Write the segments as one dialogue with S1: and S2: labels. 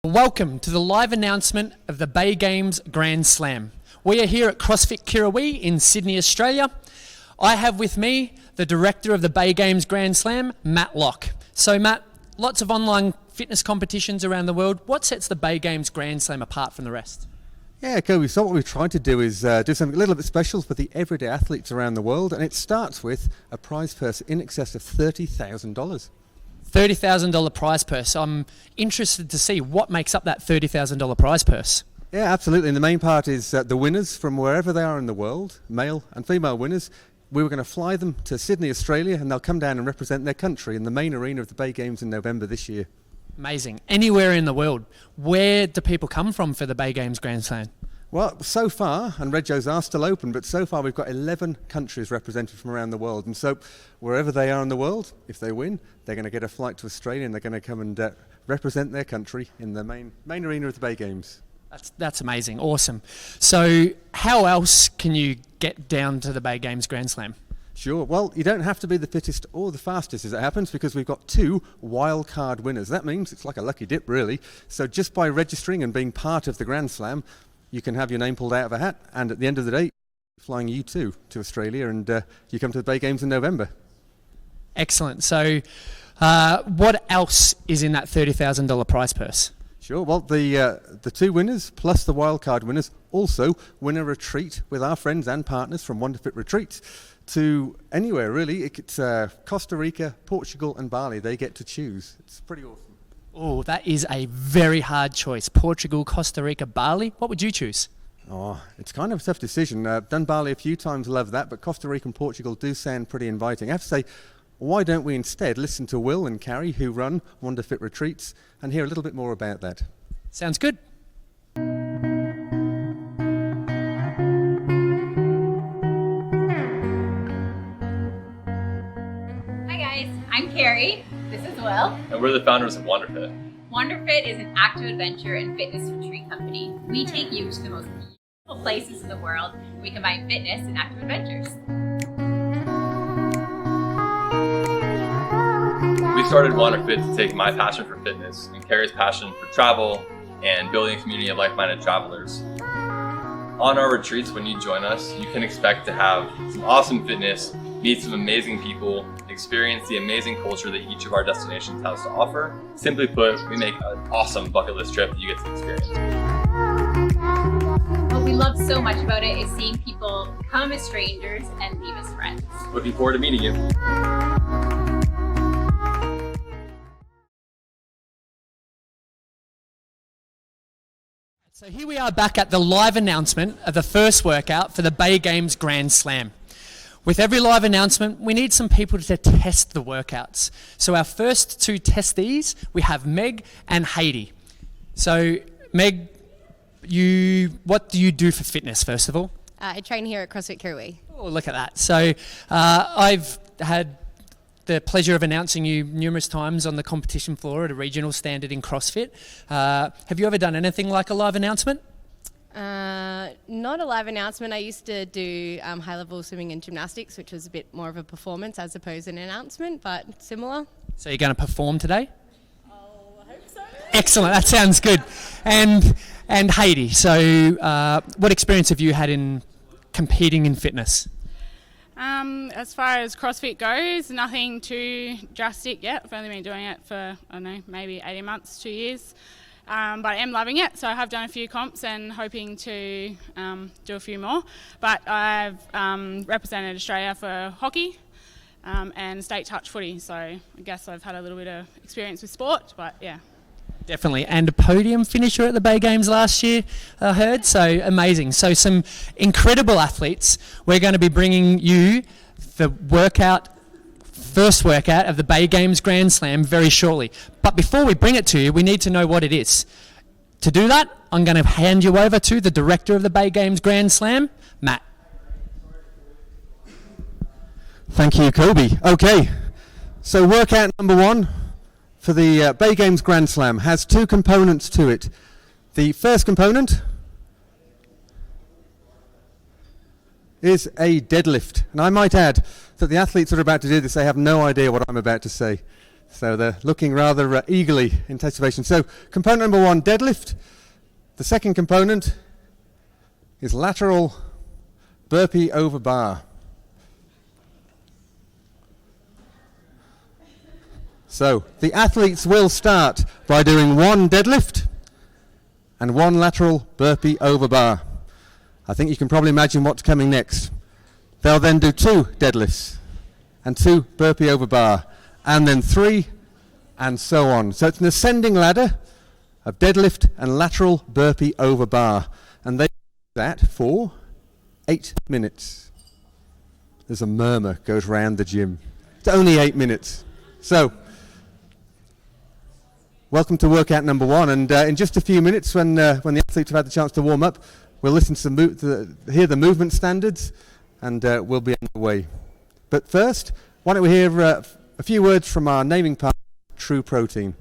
S1: Welcome to the live announcement of the Bay Games Grand Slam. We are here at CrossFit Kirrawee in Sydney, Australia. I have with me the director of the Bay Games Grand Slam, Matt Locke. So Matt, lots of online fitness competitions around the world. What sets the Bay Games Grand Slam apart from the rest?
S2: Yeah, Kobe, so what we've tried to do is do something a little bit special for the everyday athletes around the world, and it starts with a prize purse in excess of $30,000.
S1: $30,000 prize purse. I'm interested to see what makes up that $30,000 prize purse.
S2: Yeah, absolutely. And the main part is the winners from wherever they are in the world, male and female winners. We were going to fly them to Sydney, Australia, and they'll come down and represent their country in the main arena of the Bay Games in November this year.
S1: Amazing. Anywhere in the world. Where do people come from for the Bay Games Grand Slam?
S2: Well, so far, and Red Joes are still open, but so far we've got 11 countries represented from around the world. And so wherever they are in the world, if they win, they're going to get a flight to Australia and they're going to come and represent their country in the main arena of the Bay Games.
S1: That's amazing. Awesome. So how else can you get down to the Bay Games Grand Slam?
S2: Sure. Well, you don't have to be the fittest or the fastest as it happens, because we've got 2 wild card winners. That means it's like a lucky dip, really. So just by registering and being part of the Grand Slam, you can have your name pulled out of a hat, and at the end of the day, flying you too to Australia, and you come to the Bay Games in November.
S1: Excellent. So what else is in that $30,000 prize purse?
S2: Sure. Well, the 2 winners plus the wildcard winners also win a retreat with our friends and partners from WonderFit Retreats to anywhere, really. It's Costa Rica, Portugal and Bali. They get to choose. It's pretty awesome.
S1: Oh, that is a very hard choice. Portugal, Costa Rica, Bali. What would you choose?
S2: Oh, it's kind of a tough decision. I've done Bali a few times, love that, but Costa Rica and Portugal do sound pretty inviting. I have to say, why don't we instead listen to Will and Carrie, who run WonderFit Retreats, and hear a little bit more about that?
S1: Sounds good.
S3: Hi guys, I'm Carrie. This is Will.
S4: And we're the founders of WonderFit.
S3: WonderFit is an active adventure and fitness retreat company. We take you to the most beautiful places in the world. We combine fitness and active adventures.
S4: We started WonderFit to take my passion for fitness and Carrie's passion for travel and building a community of like-minded travelers. On our retreats, when you join us, you can expect to have some awesome fitness, meet some amazing people, experience the amazing culture that each of our destinations has to offer. Simply put, we make an awesome bucket list trip that you get to experience.
S3: What we love so much about it is seeing people come as strangers and leave as friends.
S4: Looking forward to meeting you.
S1: So here we are back at the live announcement of the first workout for the Bay Games Grand Slam. With every live announcement, we need some people to test the workouts. So our first 2 testees, we have Meg and Heidi. So Meg, what do you do for fitness, first of all?
S5: I train here at CrossFit Kirrawee.
S1: Oh, look at that. So I've had the pleasure of announcing you numerous times on the competition floor at a regional standard in CrossFit. Have you ever done anything like a live announcement?
S5: Not a live announcement. I used to do high-level swimming and gymnastics, which was a bit more of a performance as opposed to an announcement, but similar.
S1: So you're going to perform today?
S5: Oh, I hope so.
S1: Excellent, that sounds good. And Heidi, so what experience have you had in competing in fitness?
S6: As far as CrossFit goes, nothing too drastic yet. I've only been doing it for, I don't know, maybe 18 months, 2 years. But I am loving it, so I have done a few comps and hoping to do a few more. But I've represented Australia for hockey and state touch footy, so I guess I've had a little bit of experience with sport, but yeah.
S1: Definitely, and a podium finisher at the Bay Games last year, I heard, so amazing. So some incredible athletes. We're going to be bringing you the first workout of the Bay Games Grand Slam very shortly. But before we bring it to you, we need to know what it is. To do that, I'm going to hand you over to the director of the Bay Games Grand Slam, Matt.
S2: Thank you, Kobe. Okay, so workout number 1 for the Bay Games Grand Slam has 2 components to it. The first component is a deadlift. And I might add that the athletes that are about to do this, they have no idea what I'm about to say. So they're looking rather eagerly in anticipation. So component number 1, deadlift. The second component is lateral burpee over bar. So the athletes will start by doing 1 deadlift and 1 lateral burpee over bar. I think you can probably imagine what's coming next. They'll then do 2 deadlifts and 2 burpee over bar, and then 3, and so on. So it's an ascending ladder of deadlift and lateral burpee over bar, and they do that for 8 minutes. There's a murmur goes round the gym. It's only 8 minutes. So welcome to workout number 1, and in just a few minutes, when the athletes have had the chance to warm up, we'll listen to hear the movement standards, and we'll be underway. But first, why don't we hear a few words from our naming partner, True Protein.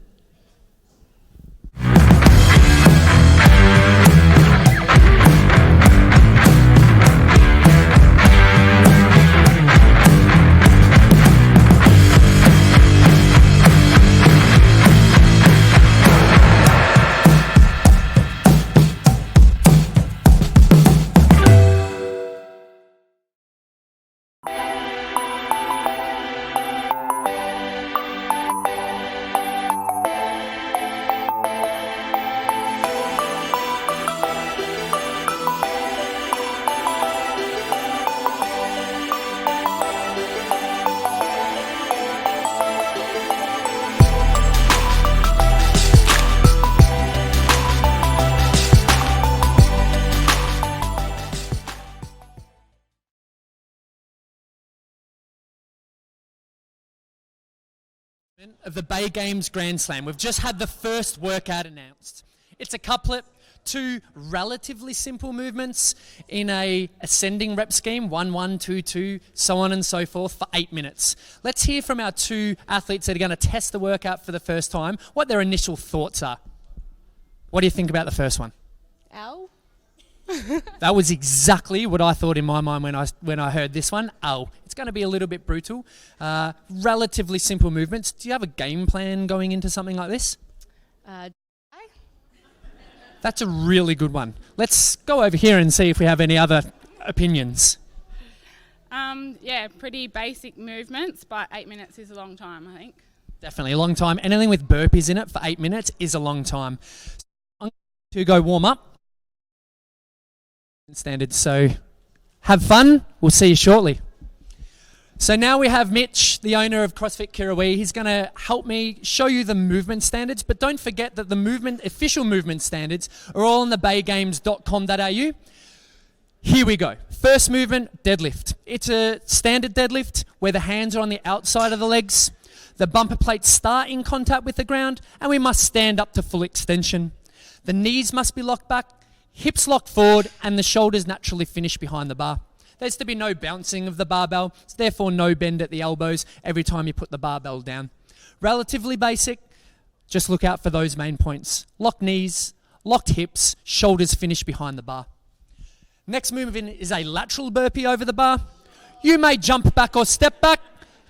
S1: Of the Bay Games Grand Slam. We've just had the first workout announced. It's a couplet, 2 relatively simple movements in a ascending rep scheme, 1, 1, 2, 2, so on and so forth for 8 minutes. Let's hear from our 2 athletes that are going to test the workout for the first time, what their initial thoughts are. What do you think about the first one?
S5: Ow.
S1: That was exactly what I thought in my mind when I heard this one. Oh, it's going to be a little bit brutal. Relatively simple movements. Do you have a game plan going into something like this? That's a really good one. Let's go over here and see if we have any other opinions.
S6: Yeah, pretty basic movements, but 8 minutes is a long time, I think.
S1: Definitely a long time. Anything with burpees in it for 8 minutes is a long time. I'm going to go warm up. Standards, so have fun. We'll see you shortly. So now we have Mitch, the owner of CrossFit Kirrawee. He's going to help me show you the movement standards, but don't forget that the official movement standards are all on the baygames.com.au. Here we go. First movement, deadlift. It's a standard deadlift where the hands are on the outside of the legs. The bumper plates start in contact with the ground, and we must stand up to full extension. The knees must be locked back, hips locked forward, and the shoulders naturally finish behind the bar. There's to be no bouncing of the barbell, so therefore no bend at the elbows every time you put the barbell down. Relatively basic, just look out for those main points. Locked knees, locked hips, shoulders finish behind the bar. Next movement is a lateral burpee over the bar. You may jump back or step back,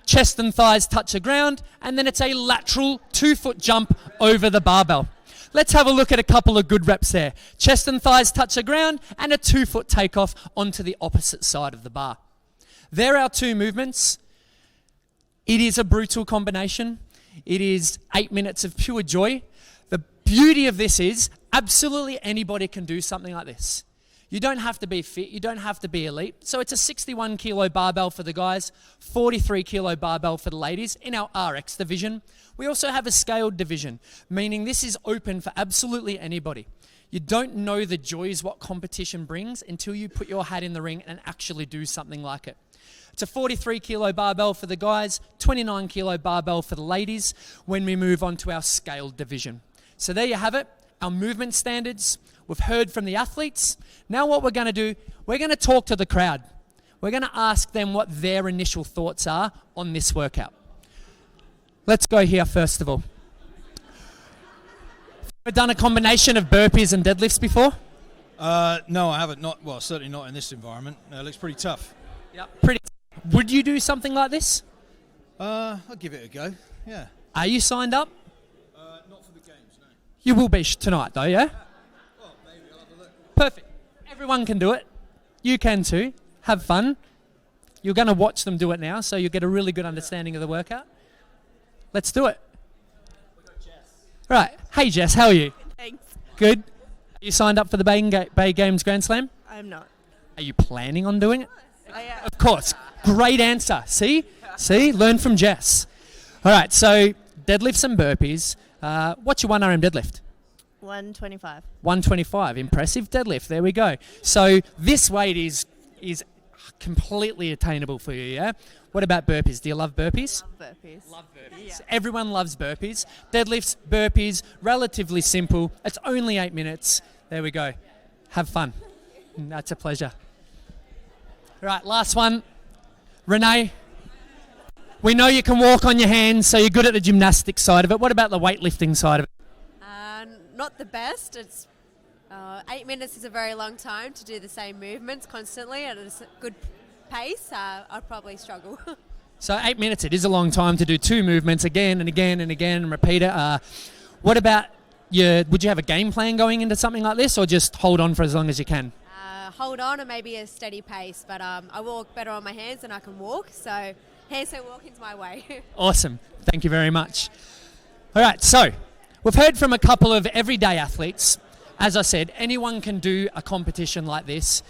S1: chest and thighs touch the ground, and then it's a lateral 2-foot jump over the barbell. Let's have a look at a couple of good reps there. Chest and thighs touch the ground and a 2-foot takeoff onto the opposite side of the bar. There are our 2 movements. It is a brutal combination. It is 8 minutes of pure joy. The beauty of this is absolutely anybody can do something like this. You don't have to be fit, you don't have to be elite. So it's a 61 kilo barbell for the guys, 43 kilo barbell for the ladies in our RX division. We also have a scaled division, meaning this is open for absolutely anybody. You don't know the joys what competition brings until you put your hat in the ring and actually do something like it. It's a 43 kilo barbell for the guys, 29 kilo barbell for the ladies when we move on to our scaled division. So there you have it, our movement standards. We've heard from the athletes. Now what we're going to do, we're going to talk to the crowd. We're going to ask them what their initial thoughts are on this workout. Let's go here first of all. Ever done a combination of burpees and deadlifts before?
S7: No, I haven't. Certainly not in this environment. It looks pretty tough.
S1: Yep. Pretty. Would you do something like this?
S7: I'll give it a go. Yeah.
S1: Are you signed up?
S7: Not for the games, no.
S1: You will be tonight, though, yeah?
S7: Well, maybe I'll have a look.
S1: Perfect. Everyone can do it. You can too. Have fun. You're going to watch them do it now, so you'll get a really good understanding of the workout. Let's do it. Right. Hey, Jess, how are you?
S8: Thanks.
S1: Good. Are you signed up for the Bay Games Grand Slam?
S8: I'm not.
S1: Are you planning on doing it?
S8: I am.
S1: Of course. Great answer. See? Learn from Jess. All right, so deadlifts and burpees. What's your 1RM deadlift?
S8: 125.
S1: 125. Impressive deadlift. There we go. So this weight is completely attainable for you, yeah? What about burpees? Do you love burpees?
S8: Burpees.
S1: Love burpees.
S8: Yeah.
S1: Everyone loves burpees. Deadlifts, burpees, relatively simple. It's only 8 minutes. There we go. Have fun. That's a pleasure. All right, last one. Renee, we know you can walk on your hands, so you're good at the gymnastics side of it. What about the weightlifting side of it?
S9: Not the best. It's 8 minutes is a very long time to do the same movements constantly at a good pace. I'd probably struggle.
S1: So 8 minutes, it is a long time to do 2 movements again and again and again and repeat it. What about would you have a game plan going into something like this, or just hold on for as long as you can?
S9: Hold on and maybe a steady pace, but I walk better on my hands than I can walk, so handstand walking's my way.
S1: Awesome. Thank you very much. All right, so we've heard from a couple of everyday athletes. As I said, anyone can do a competition like this.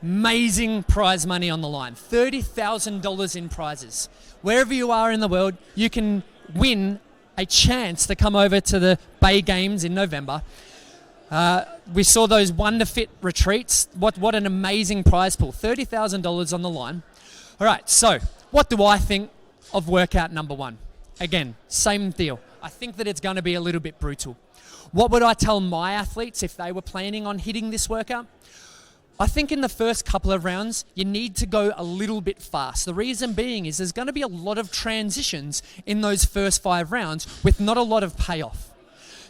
S1: Amazing prize money on the line. $30,000 in prizes. Wherever you are in the world, you can win a chance to come over to the Bay Games in November. We saw those WonderFit retreats. What an amazing prize pool. $30,000 on the line. All right, so what do I think of workout number 1? Again, same deal. I think that it's going to be a little bit brutal. What would I tell my athletes if they were planning on hitting this workout? I think in the first couple of rounds, you need to go a little bit fast. The reason being is there's going to be a lot of transitions in those first 5 rounds with not a lot of payoff.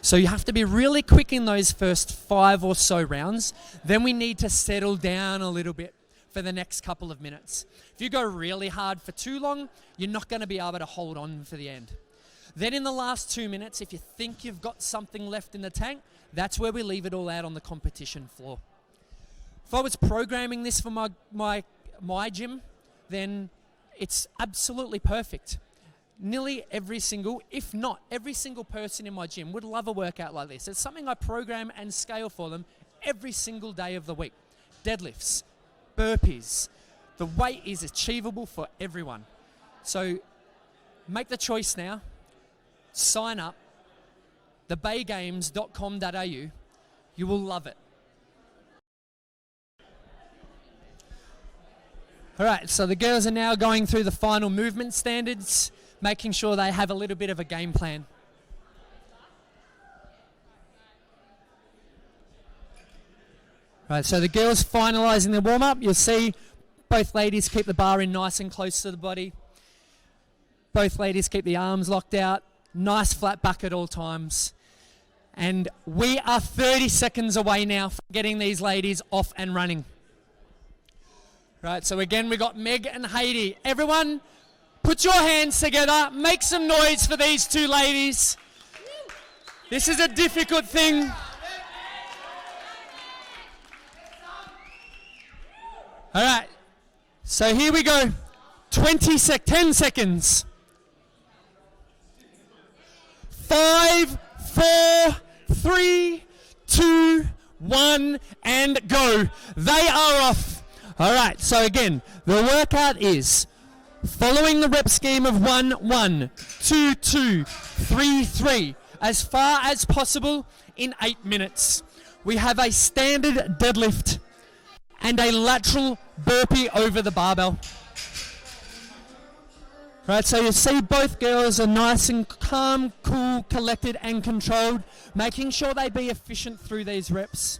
S1: So you have to be really quick in those first 5 or so rounds. Then we need to settle down a little bit for the next couple of minutes. If you go really hard for too long, you're not going to be able to hold on for the end. Then in the last 2 minutes, if you think you've got something left in the tank, that's where we leave it all out on the competition floor. If I was programming this for my gym, then it's absolutely perfect. Nearly every single, if not every single person in my gym would love a workout like this. It's something I program and scale for them every single day of the week. Deadlifts, burpees. The weight is achievable for everyone. So make the choice now. Sign up. thebaygames.com.au. You will love it. All right, so the girls are now going through the final movement standards, making sure they have a little bit of a game plan. Right, so the girls finalising the warm-up. You'll see both ladies keep the bar in nice and close to the body. Both ladies keep the arms locked out. Nice flat back at all times. And we are 30 seconds away now from getting these ladies off and running. Right, so again, we got Meg and Heidi. Everyone, put your hands together. Make some noise for these 2 ladies. This is a difficult thing. All right, so here we go. 10 seconds. 5, 4, 3, 2, 1, and go. They are off. All right, so again, the workout is following the rep scheme of 1, 1, 2, 2, 3, 3, as far as possible in 8 minutes. We have a standard deadlift and a lateral burpee over the barbell. Right, so you see both girls are nice and calm, cool, collected and controlled, making sure they be efficient through these reps.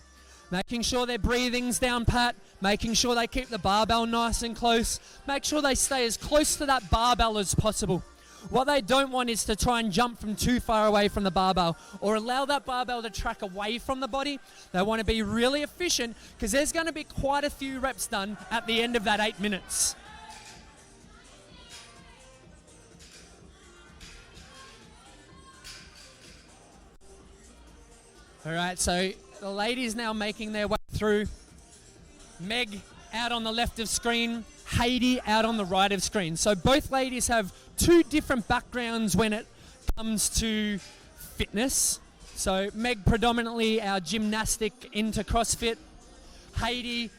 S1: Making sure their breathing's down pat, making sure they keep the barbell nice and close, make sure they stay as close to that barbell as possible. What they don't want is to try and jump from too far away from the barbell or allow that barbell to track away from the body. They want to be really efficient because there's going to be quite a few reps done at the end of that 8 minutes. All right, so the ladies now making their way through. Meg out on the left of screen, Heidi out on the right of screen. So both ladies have two different backgrounds when it comes to fitness. So Meg predominantly our gymnastic into CrossFit. Heidi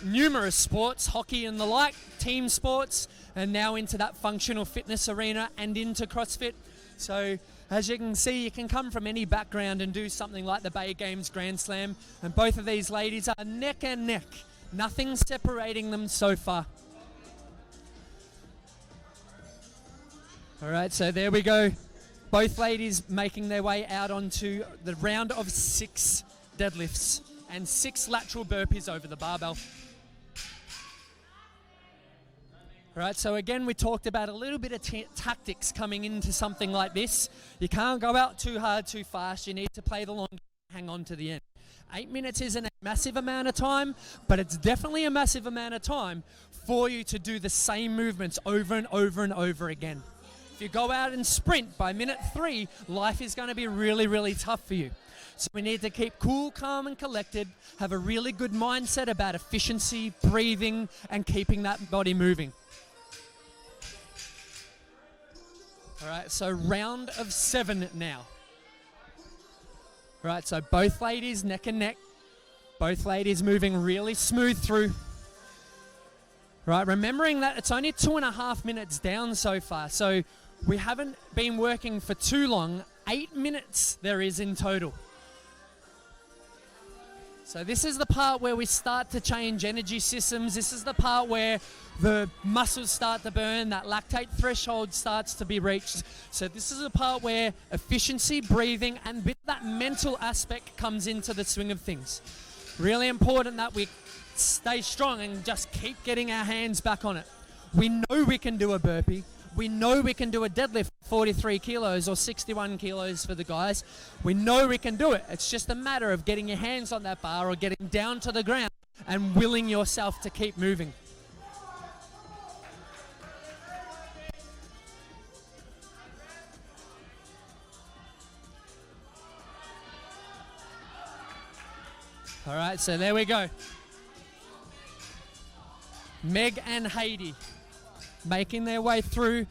S1: numerous sports, hockey and the like, team sports, and now into that functional fitness arena and into CrossFit. So as you can see, you can come from any background and do something like the Bay Games Grand Slam, and both of these ladies are neck and neck. Nothing separating them so far. All right, so there we go. Both ladies making their way out onto the round of 6 deadlifts and 6 lateral burpees over the barbell. All right, so again, we talked about a little bit of tactics coming into something like this. You can't go out too hard, too fast. You need to play the long game, hang on to the end. 8 minutes isn't a massive amount of time, but it's definitely a massive amount of time for you to do the same movements over and over and over again. If you go out and sprint by minute 3, life is going to be really, really tough for you. So we need to keep cool, calm and collected, have a really good mindset about efficiency, breathing and keeping that body moving. All right, so round of 7 now. Right, so both ladies neck and neck. Both ladies moving really smooth through. Right, remembering that it's only 2.5 minutes down so far. So we haven't been working for too long. 8 minutes there is in total. So this is the part where we start to change energy systems. This is the part where the muscles start to burn, that lactate threshold starts to be reached. So this is the part where efficiency, breathing, and a bit of that mental aspect comes into the swing of things. Really important that we stay strong and just keep getting our hands back on it. We know we can do a burpee. We know we can do a deadlift, 43 kilos or 61 kilos for the guys. We know we can do it. It's just a matter of getting your hands on that bar or getting down to the ground and willing yourself to keep moving. All right, so there we go. Meg and Heidi making their way through.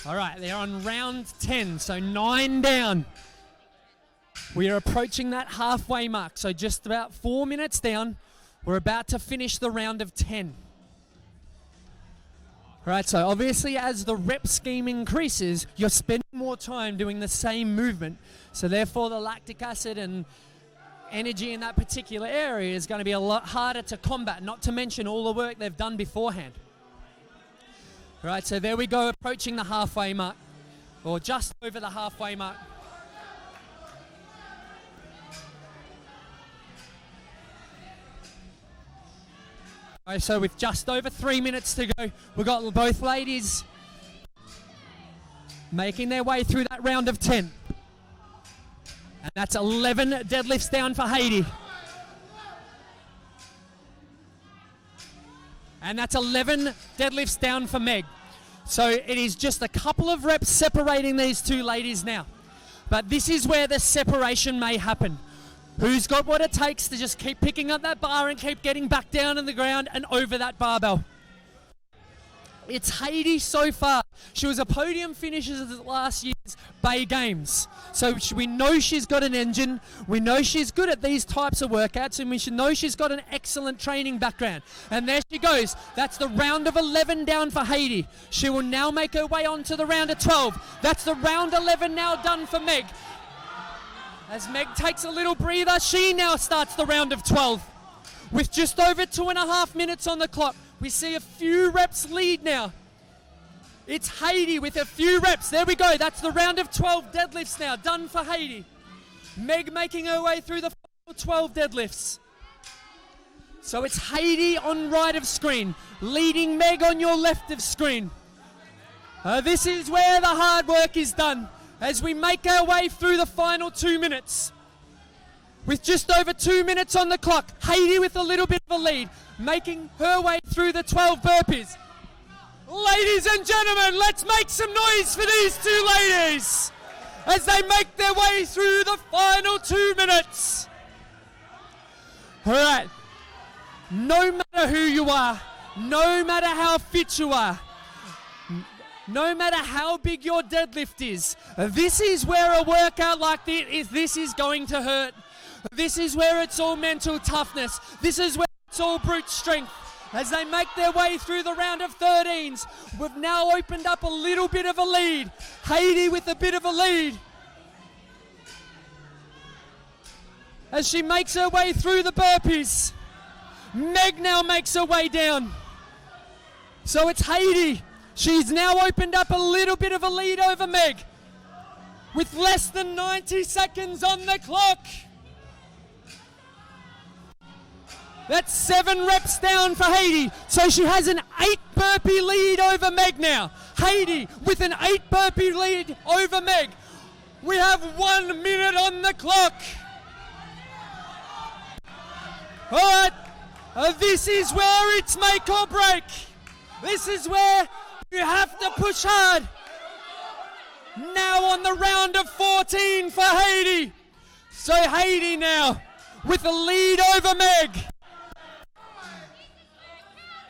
S1: All right, they're on round 10, so 9 down. We are approaching that halfway mark, so just about 4 minutes down. We're about to finish the round of 10. All right, so obviously as the rep scheme increases, you're spending more time doing the same movement. So therefore the lactic acid and energy in that particular area is going to be a lot harder to combat, not to mention all the work they've done beforehand. All right, so there we go, approaching the halfway mark, or just over the halfway mark. All right, so with just over 3 minutes to go, we've got both ladies making their way through that round of 10. And that's 11 deadlifts down for Heidi. And that's 11 deadlifts down for Meg. So it is just a couple of reps separating these two ladies now. But this is where the separation may happen. Who's got what it takes to just keep picking up that bar and keep getting back down on the ground and over that barbell? It's Heidi so far. She was a podium finisher at last year's Bay Games. So we know she's got an engine. We know she's good at these types of workouts, and we should know she's got an excellent training background. And there she goes. That's the round of 11 down for Heidi. She will now make her way on to the round of 12. That's the round 11 now done for Meg. As Meg takes a little breather, she now starts the round of 12. With just over 2.5 minutes on the clock, we see a few reps lead now. It's Heidi with a few reps. There we go. That's the round of 12 deadlifts now done for Heidi. Meg making her way through the final 12 deadlifts. So it's Heidi on right of screen, leading Meg on your left of screen. This is where the hard work is done as we make our way through the final 2 minutes. With just over 2 minutes on the clock, Heidi with a little bit of a lead, making her way through the 12 burpees. Ladies and gentlemen, let's make some noise for these two ladies as they make their way through the final 2 minutes. All right. No matter who you are, no matter how fit you are, no matter how big your deadlift is, this is where a workout like this is going to hurt. This is where it's all mental toughness. This is where it's all brute strength. As they make their way through the round of 13s, we've now opened up a little bit of a lead. Heidi with a bit of a lead. As she makes her way through the burpees, Meg now makes her way down. So it's Heidi. She's now opened up a little bit of a lead over Meg with less than 90 seconds on the clock. That's 7 reps down for Heidi. So she has an 8 burpee lead over Meg now. Heidi with an 8 burpee lead over Meg. We have 1 minute on the clock. All right, this is where it's make or break. This is where you have to push hard. Now on the round of 14 for Heidi. So Heidi now with a lead over Meg.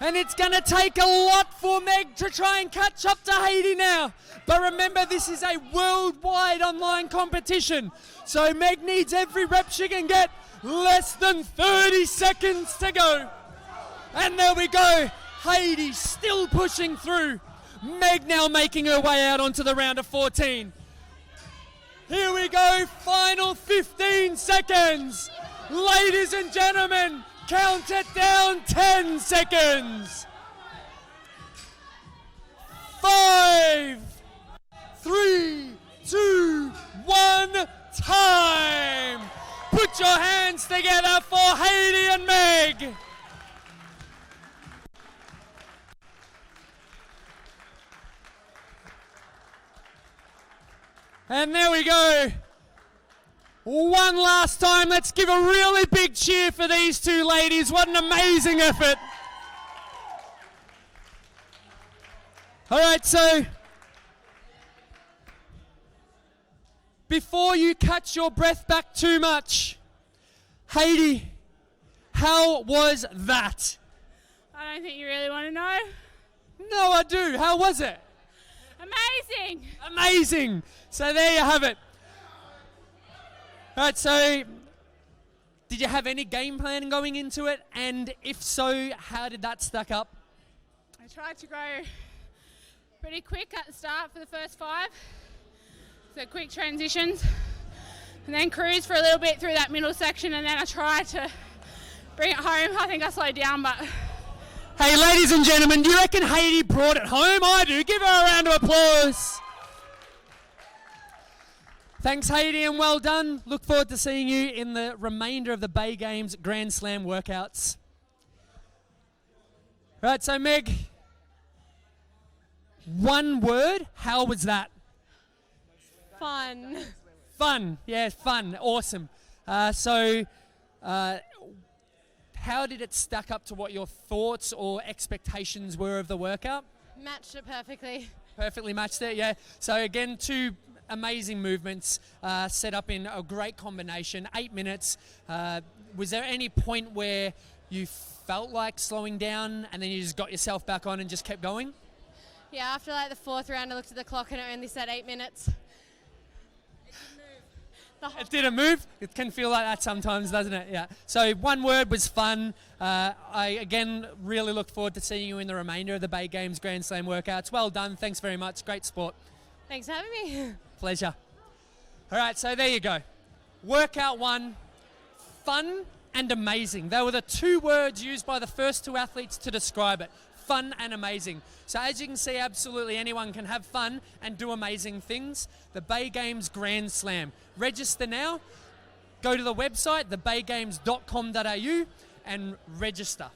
S1: And it's going to take a lot for Meg to try and catch up to Heidi now. But remember, this is a worldwide online competition. So Meg needs every rep she can get. Less than 30 seconds to go. And there we go. Heidi still pushing through. Meg now making her way out onto the round of 14. Here we go. Final 15 seconds. Ladies and gentlemen, count it down. 10 seconds. 5, 3, 2, 1, time. Put your hands together for Heidi and Meg. And there we go. One last time, let's give a really big cheer for these two ladies. What an amazing effort. All right, so before you catch your breath back too much, Heidi, how was that?
S6: I don't think you really want to know.
S1: No, I do. How was it?
S6: Amazing.
S1: Amazing. So there you have it. All right, so did you have any game plan going into it? And if so, how did that stack up?
S6: I tried to go pretty quick at the start for the first 5. So quick transitions. And then cruise for a little bit through that middle section. And then I tried to bring it home. I think I slowed down, but...
S1: Hey, ladies and gentlemen, do you reckon Heidi brought it home? I do. Give her a round of applause. Thanks, Heidi, and well done. Look forward to seeing you in the remainder of the Bay Games Grand Slam workouts. Right, so Meg, one word, how was that?
S5: Fun.
S1: Fun, yeah, fun, awesome. How did it stack up to what your thoughts or expectations were of the workout?
S5: Matched it perfectly.
S1: Perfectly matched it, yeah. So again, 2 amazing movements set up in a great combination, 8 minutes. Was there any point where you felt like slowing down and then you just got yourself back on and just kept going?
S5: Yeah, after like the 4th round, I looked at the clock and it only said 8 minutes.
S1: It didn't move. It can feel like that sometimes, doesn't it? Yeah. So one word was fun. I, again, really look forward to seeing you in the remainder of the Bay Games Grand Slam workouts. Well done. Thanks very much. Great sport.
S5: Thanks for having me.
S1: Pleasure. All right, so there you go. Workout 1, fun and amazing. They were the 2 words used by the first 2 athletes to describe it. Fun and amazing. So as you can see, absolutely anyone can have fun and do amazing things. The Bay Games Grand Slam. Register now. Go to the website, thebaygames.com.au, and register.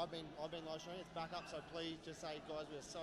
S8: I've been live streaming. It's back up, so please just say, guys, we are so.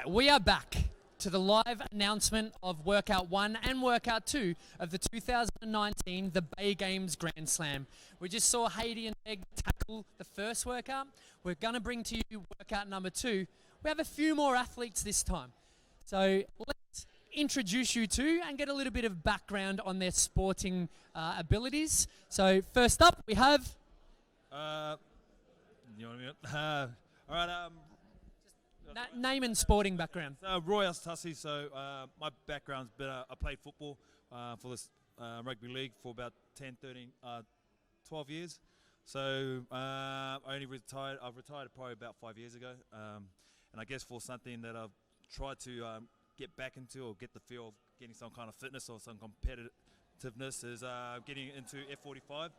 S1: We are back to the live announcement of Workout 1 and Workout 2 of the 2019 The Bay Games Grand Slam. We just saw Heidi and Meg tackle the first workout. We're going to bring to you workout number 2. We have a few more athletes this time. So let's introduce you to and get a little bit of background on their sporting abilities. So first up, we have...
S7: You want me? All right.
S1: Name and sporting background.
S7: Roy Astassi. So my background's been I played football for this rugby league for about 10, 13, 12 years. So I only retired. I've retired probably about 5 years ago. And I guess for something that I've tried to get back into or get the feel of getting some kind of fitness or some competitiveness is getting into F45.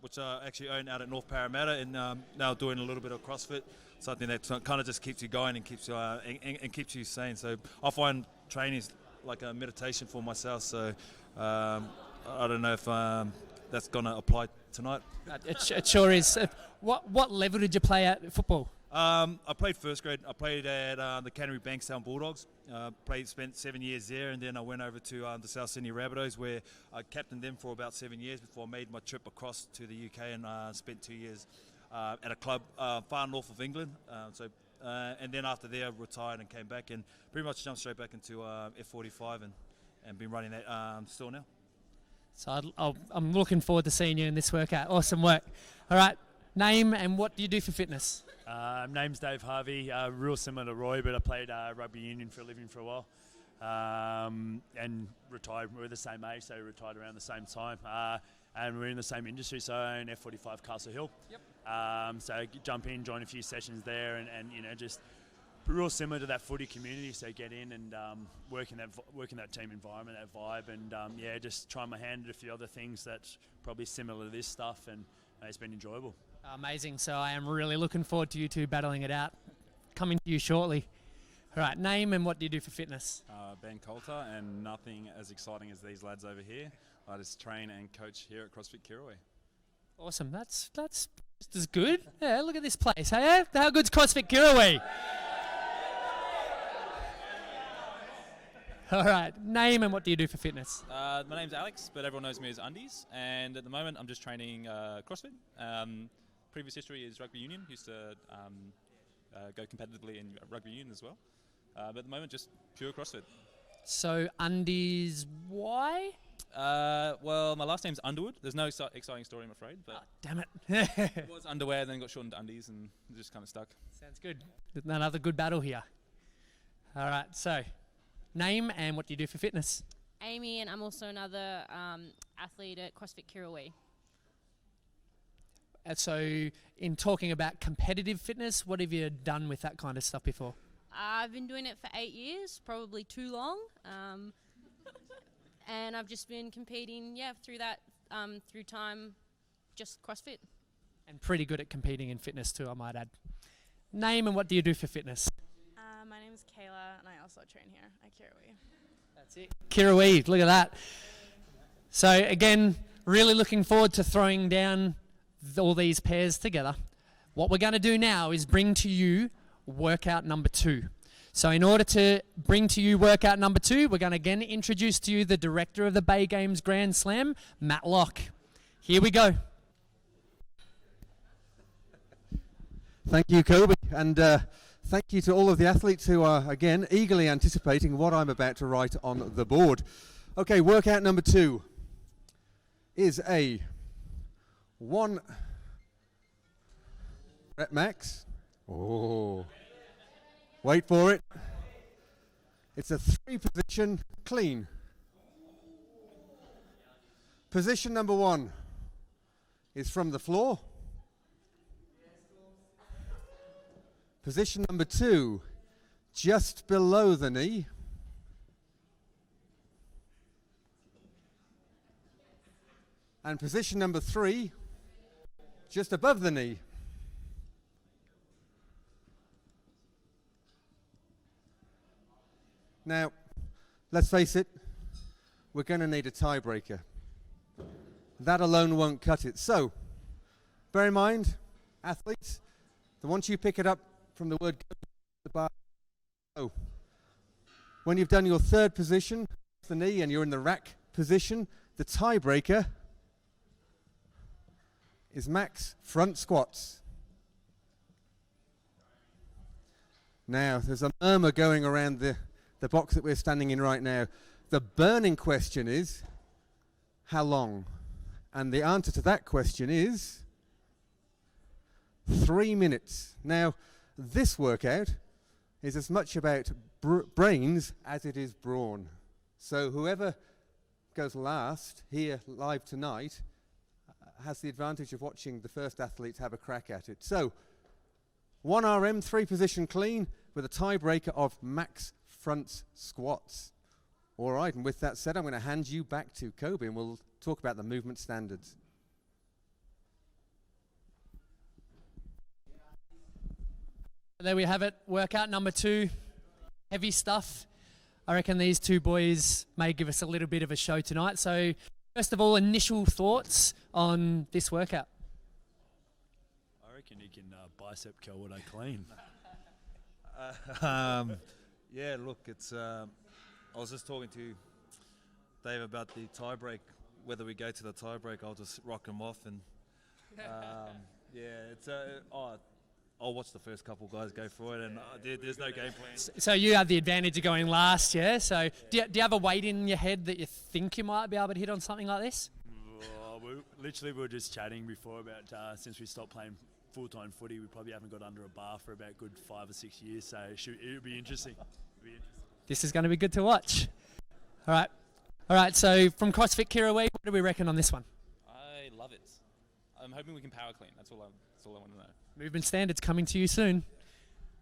S7: Which I actually own out at North Parramatta, and now doing a little bit of CrossFit, something that kind of just keeps you going and keeps you and keeps you sane. So I find training is like a meditation for myself. So I don't know if that's going to apply tonight.
S1: It sure is. What level did you play at football?
S7: I played first grade. I played at the Canterbury Bankstown Bulldogs. Spent 7 years there, and then I went over to the South Sydney Rabbitohs, where I captained them for about 7 years before I made my trip across to the UK and spent 2 years at a club far north of England. And then after there, I retired and came back and pretty much jumped straight back into F45 and been running that still now.
S1: So I'm looking forward to seeing you in this workout. Awesome work. All right, name and what do you do for fitness?
S10: Name's Dave Harvey, real similar to Roy, but I played rugby union for a living for a while and retired. We're the same age, so we retired around the same time. And we're in the same industry, so I own F45 Castle Hill. Yep. So jump in, join a few sessions there, and you know, just real similar to that footy community. So get in and work in that team environment, that vibe, and just try my hand at a few other things that's probably similar to this stuff, and it's been enjoyable.
S1: Amazing. So I am really looking forward to you two battling it out. Coming to you shortly. All right, name and what do you do for fitness?
S11: Ben Coulter, and nothing as exciting as these lads over here. I just train and coach here at CrossFit Kirrawee.
S1: Awesome. That's just as good. Yeah, look at this place. Hey, how good's CrossFit Kirrawee? All right, name and what do you do for fitness?
S12: My name's Alex, but everyone knows me as Undies, and at the moment I'm just training CrossFit. Previous history is rugby union, used to go competitively in rugby union as well, but at the moment just pure CrossFit.
S1: So Undies, why?
S12: Well, my last name's Underwood. There's no exciting story, I'm afraid, but
S1: damn it.
S12: It was underwear, then got shortened to Undies, and just kind of stuck.
S1: Sounds good. Another good battle here. All right, so name and what do you do for fitness?
S13: Amy, and I'm also another athlete at CrossFit Kirrawee.
S1: So in talking about competitive fitness, what have you done with that kind of stuff before?
S13: I've been doing it for 8 years, probably too long. And I've just been competing, through that, through time, just CrossFit.
S1: And pretty good at competing in fitness too, I might add. Name and what do you do for fitness?
S14: My name is Kayla, and I also train here at Kirrawee.
S1: That's it. Kirrawee, look at that. So again, really looking forward to throwing down all these pairs together. What we're going to do now is bring to you workout number 2. So in order to bring to you workout number 2, we're going to again introduce to you the director of the Bay Games Grand Slam, Matt Locke. Here we go.
S2: Thank you, Kobe, and thank you to all of the athletes who are, again, eagerly anticipating what I'm about to write on the board. Okay, workout number 2 is a 1 rep max. Oh, wait for it. It's a 3 position clean. Position number 1 is from the floor. Position number 2, just below the knee. And position number 3, just above the knee. Now, let's face it, we're going to need a tiebreaker. That alone won't cut it. So, bear in mind, athletes, that once you pick it up from the word go, the bar, go. When you've done your third position, the knee, and you're in the rack position, the tiebreaker is max front squats. Now, there's a murmur going around the box that we're standing in right now. The burning question is, how long? And the answer to that question is 3 minutes. Now, this workout is as much about brains as it is brawn. So whoever goes last here live tonight has the advantage of watching the first athletes have a crack at it. So, 1 RM, 3 position clean with a tiebreaker of max front squats. All right, and with that said, I'm going to hand you back to Kobe and we'll talk about the movement standards.
S1: There we have it, workout number 2, heavy stuff. I reckon these two boys may give us a little bit of a show tonight. So, first of all, initial thoughts on this workout.
S10: I reckon you can bicep curl what I clean.
S7: Yeah, look, it's. I was just talking to Dave about the tie break. Whether we go to the tie break, I'll just rock them off, and yeah, it's. I'll watch the first couple guys go for it, and there's no game plan.
S1: So you have the advantage of going last, yeah? So do you have a weight in your head that you think you might be able to hit on something like this?
S10: We were just chatting before about since we stopped playing full-time footy, we probably haven't got under a bar for about good 5 or 6 years, so it'll be interesting.
S1: This is going to be good to watch. All right, so from CrossFit Kirrawee, what do we reckon on this one?
S12: I love it. I'm hoping we can power clean. That's all I want to know.
S1: Movement standards coming to you soon.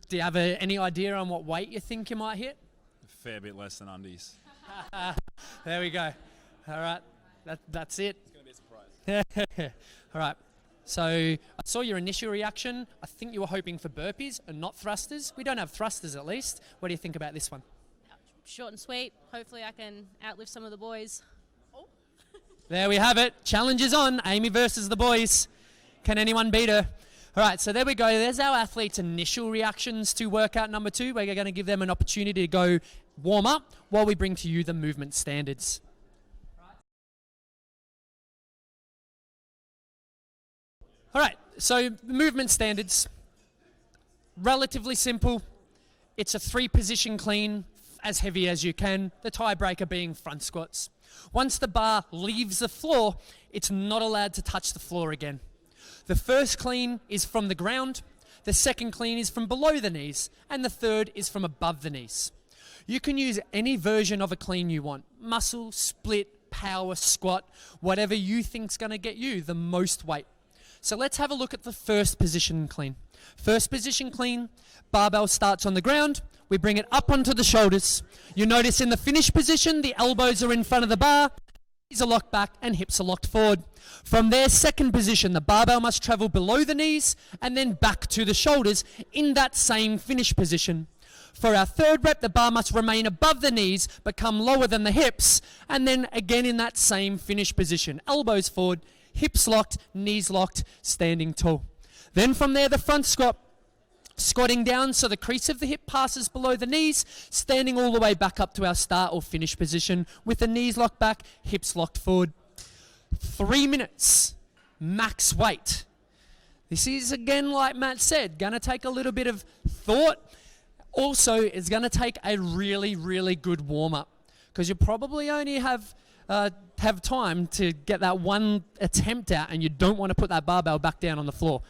S1: Do you have any idea on what weight you think you might hit?
S11: A fair bit less than undies.
S1: There we go. All right, that's it.
S12: It's going to be a surprise.
S1: All right. So I saw your initial reaction. I think you were hoping for burpees and not thrusters. We don't have thrusters at least. What do you think about this one?
S13: Short and sweet. Hopefully I can outlift some of the boys.
S1: There we have it. Challenge is on. Amy versus the boys. Can anyone beat her? All right, so there we go. There's our athletes' initial reactions to workout number 2. We're going to give them an opportunity to go warm up while we bring to you the movement standards. All right, so the movement standards, relatively simple. It's a 3-position clean, as heavy as you can, the tiebreaker being front squats. Once the bar leaves the floor, it's not allowed to touch the floor again. The first clean is from the ground, the second clean is from below the knees, and the third is from above the knees. You can use any version of a clean you want, muscle, split, power, squat, whatever you think's going to get you the most weight. So let's have a look at the first position clean. First position clean, barbell starts on the ground, we bring it up onto the shoulders. You notice in the finish position, the elbows are in front of the bar, knees are locked back and hips are locked forward. From there, second position, the barbell must travel below the knees and then back to the shoulders in that same finish position. For our third rep, the bar must remain above the knees but come lower than the hips, and then again in that same finish position. Elbows forward, hips locked, knees locked, standing tall. Then from there, the front squat. Squatting down so the crease of the hip passes below the knees, standing all the way back up to our start or finish position with the knees locked back, hips locked forward. 3 minutes, max weight. This is, again, like Matt said, going to take a little bit of thought. Also, it's going to take a really, really good warm-up because you probably only have time to get that one attempt out, and you don't want to put that barbell back down on the floor.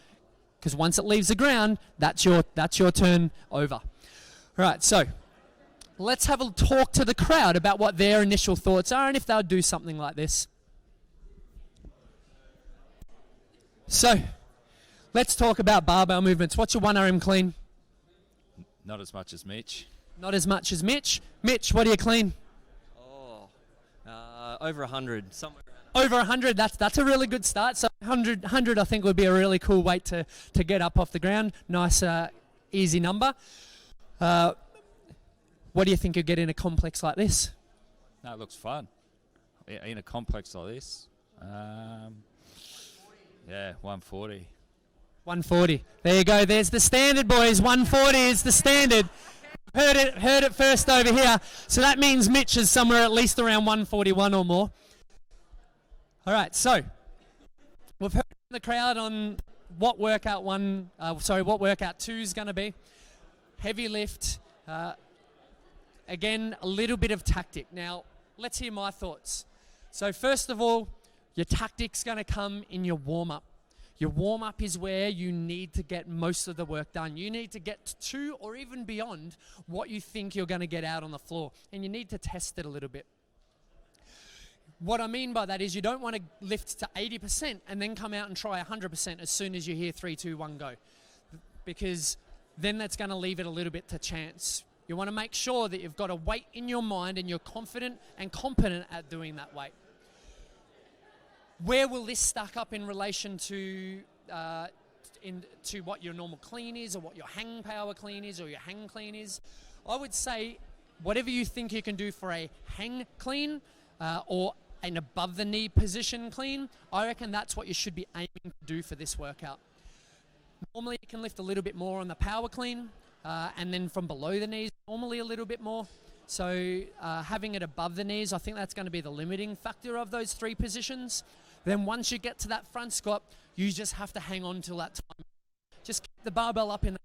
S1: Because once it leaves the ground, that's your turn over. All right, so let's have a talk to the crowd about what their initial thoughts are and if they'll do something like this. So, let's talk about barbell movements. What's your 1RM clean?
S15: Not as much as Mitch.
S1: Not as much as Mitch. Mitch, what do you clean?
S16: Over 100, somewhere.
S1: Over 100, that's a really good start. So 100 I think would be a really cool weight to get up off the ground. Nice, easy number. What do you think you'll get in a complex like this?
S15: No, it looks fun. In a complex like this, 140.
S1: 140. There you go. There's the standard, boys. 140 is the standard. Heard it first over here. So that means Mitch is somewhere at least around 141 or more. All right, so we've heard from the crowd on what workout two is going to be. Heavy lift. Again, a little bit of tactic. Now, let's hear my thoughts. So first of all, your tactic's going to come in your warm-up. Your warm-up is where you need to get most of the work done. You need to get to or even beyond what you think you're going to get out on the floor. And you need to test it a little bit. What I mean by that is you don't want to lift to 80% and then come out and try 100% as soon as you hear 3, 2, 1, go. Because then that's going to leave it a little bit to chance. You want to make sure that you've got a weight in your mind and you're confident and competent at doing that weight. Where will this stack up in relation to what your normal clean is or what your hang power clean is or your hang clean is? I would say whatever you think you can do for a hang clean or an above the knee position clean, I reckon that's what you should be aiming to do for this workout. Normally you can lift a little bit more on the power clean and then from below the knees normally a little bit more. So having it above the knees, I think that's going to be the limiting factor of those three positions. Then once you get to that front squat, you just have to hang on till that time. Just keep the barbell up in the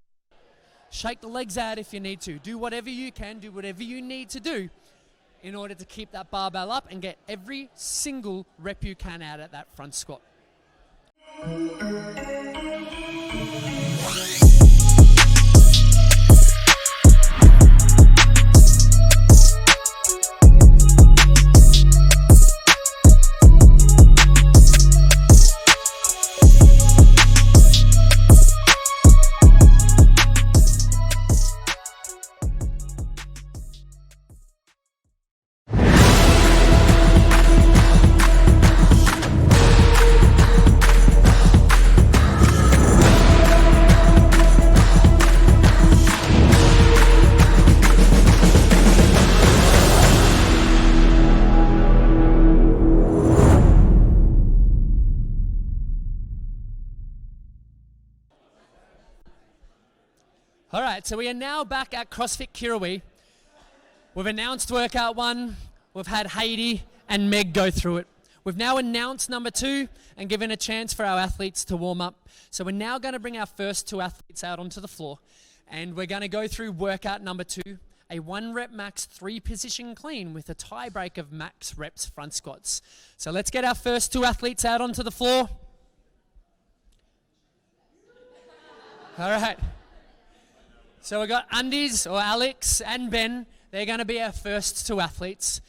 S1: shake the legs out if you need to. Do whatever you can, do whatever you need to do in order to keep that barbell up and get every single rep you can out at that front squat. All right, so we are now back at CrossFit Kirrawee. We've announced workout 1. We've had Heidi and Meg go through it. We've now announced number 2 and given a chance for our athletes to warm up. So we're now going to bring our first 2 athletes out onto the floor. And we're going to go through workout number 2, a 1 rep max 3 position clean with a tie break of max reps front squats. So let's get our first 2 athletes out onto the floor. All right. So we've got Undies, or Alex, and Ben. They're going to be our first 2 athletes.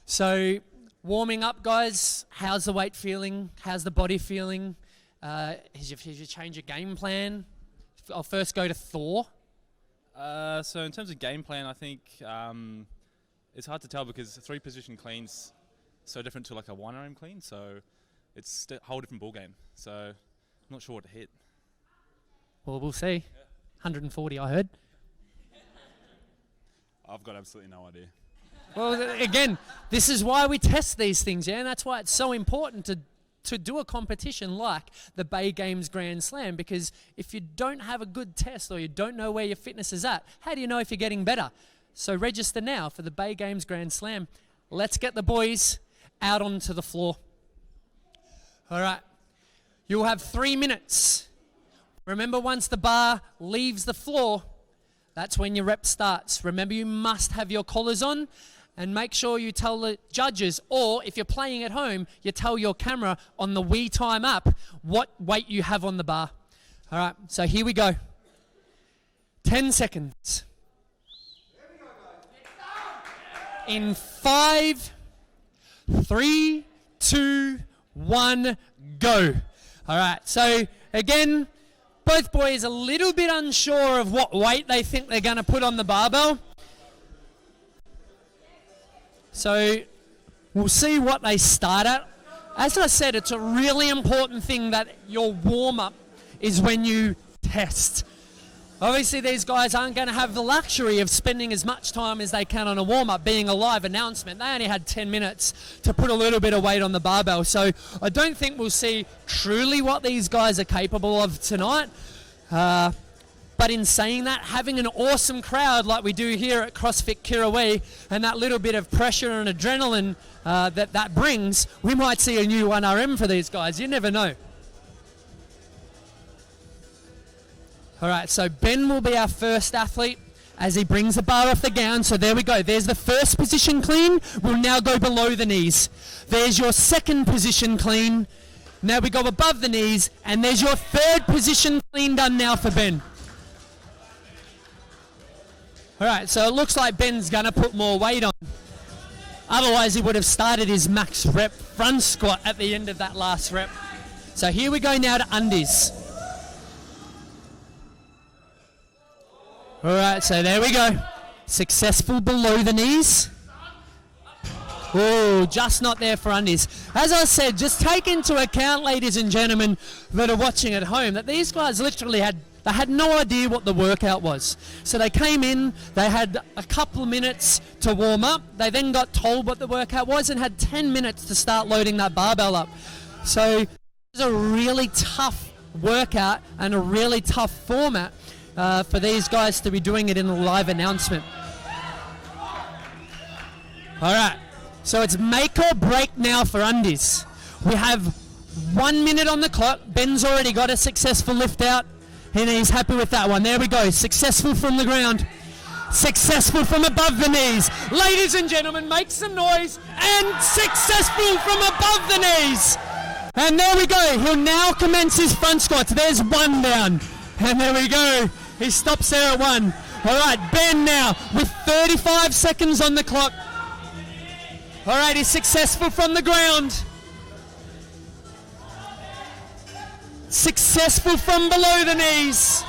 S1: So warming up, guys, how's the weight feeling? How's the body feeling? Has you changed your game plan? I'll first go to Thor.
S12: So in terms of game plan, I think it's hard to tell because 3 position clean's so different to like a 1RM clean. So it's a whole different ball game. So I'm not sure what to hit.
S1: Well, we'll see. 140, I heard.
S11: I've got absolutely no idea.
S1: Well, again, this is why we test these things, yeah, and that's why it's so important to do a competition like the Bay Games Grand Slam, because if you don't have a good test or you don't know where your fitness is at, how do you know if you're getting better? So register now for the Bay Games Grand Slam. Let's get the boys out onto the floor. All right. You'll have 3 minutes. Remember, once the bar leaves the floor, that's when your rep starts. Remember, you must have your collars on, and make sure you tell the judges, or if you're playing at home, you tell your camera on the WeTime app what weight you have on the bar. All right, so here we go. 10 seconds. In 5, 3, 2, 1, go. All right, so again, both boys a little bit unsure of what weight they think they're going to put on the barbell. So we'll see what they start at. As I said, it's a really important thing that your warm-up is when you test. Obviously, these guys aren't going to have the luxury of spending as much time as they can on a warm-up, being a live announcement. They only had 10 minutes to put a little bit of weight on the barbell. So I don't think we'll see truly what these guys are capable of tonight. But in saying that, having an awesome crowd like we do here at CrossFit Kirrawee and that little bit of pressure and adrenaline that brings, we might see a new 1RM for these guys. You never know. All right, so Ben will be our first athlete as he brings the bar off the ground. So there we go. There's the first position clean. We'll now go below the knees. There's your second position clean. Now we go above the knees, and there's your third position clean done now for Ben. All right, so it looks like Ben's going to put more weight on. Otherwise, he would have started his max rep front squat at the end of that last rep. So here we go now to undies. All right, so there we go. Successful below the knees. Oh, just not there for undies. As I said, just take into account, ladies and gentlemen that are watching at home, that these guys literally had no idea what the workout was. So they came in, they had a couple of minutes to warm up. They then got told what the workout was and had 10 minutes to start loading that barbell up. So it's a really tough workout and a really tough format for these guys to be doing it in a live announcement. All right, so it's make or break now for undies. We have 1 minute on the clock. Ben's already got a successful lift out, and he's happy with that one. There we go, successful from the ground. Successful from above the knees. Ladies and gentlemen, make some noise, and successful from above the knees. And there we go, he'll now commence his front squats. There's one down, and there we go. He stops there at one. All right, Ben now with 35 seconds on the clock. All right, he's successful from the ground. Successful from below the knees.